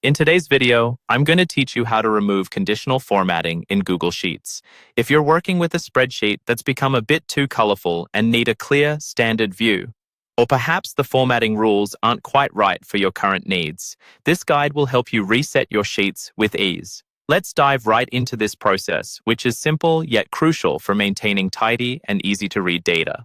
In today's video, I'm going to teach you how to remove conditional formatting in Google Sheets. If you're working with a spreadsheet that's become a bit too colorful and need a clear, standard view, or perhaps the formatting rules aren't quite right for your current needs, this guide will help you reset your sheets with ease. Let's dive right into this process, which is simple yet crucial for maintaining tidy and easy-to-read data.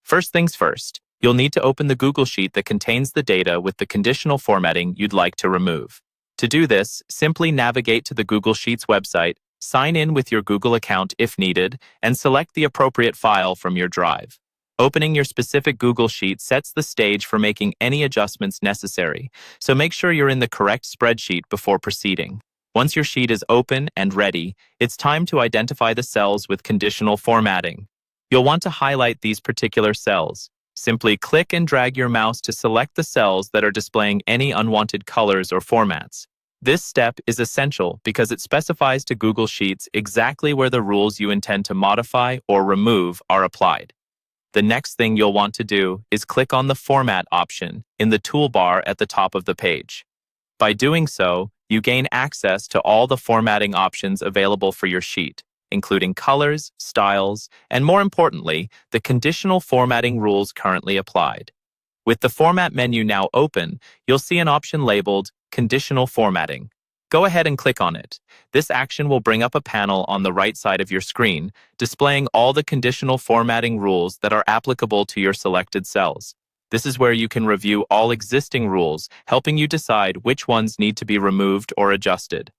First things first, you'll need to open the Google Sheet that contains the data with the conditional formatting you'd like to remove. To do this, simply navigate to the Google Sheets website, sign in with your Google account if needed, and select the appropriate file from your drive. Opening your specific Google Sheet sets the stage for making any adjustments necessary, so make sure you're in the correct spreadsheet before proceeding. Once your sheet is open and ready, it's time to identify the cells with conditional formatting. You'll want to highlight these particular cells. Simply click and drag your mouse to select the cells that are displaying any unwanted colors or formats. This step is essential because it specifies to Google Sheets exactly where the rules you intend to modify or remove are applied. The next thing you'll want to do is click on the Format option in the toolbar at the top of the page. By doing so, you gain access to all the formatting options available for your sheet, including colors, styles, and more importantly, the conditional formatting rules currently applied. With the Format menu now open, you'll see an option labeled Conditional Formatting. Go ahead and click on it. This action will bring up a panel on the right side of your screen, displaying all the conditional formatting rules that are applicable to your selected cells. This is where you can review all existing rules, helping you decide which ones need to be removed or adjusted.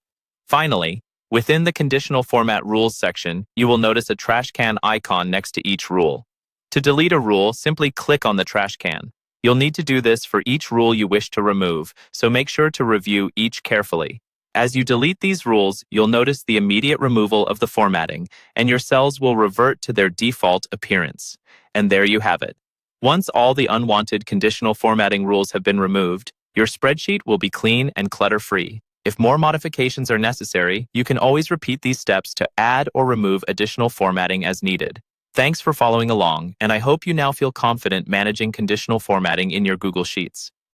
Finally, within the Conditional Format Rules section, you will notice a trash can icon next to each rule. To delete a rule, simply click on the trash can. You'll need to do this for each rule you wish to remove, so make sure to review each carefully. As you delete these rules, you'll notice the immediate removal of the formatting, and your cells will revert to their default appearance. And there you have it. Once all the unwanted conditional formatting rules have been removed, your spreadsheet will be clean and clutter-free. If more modifications are necessary, you can always repeat these steps to add or remove additional formatting as needed. Thanks for following along, and I hope you now feel confident managing conditional formatting in your Google Sheets.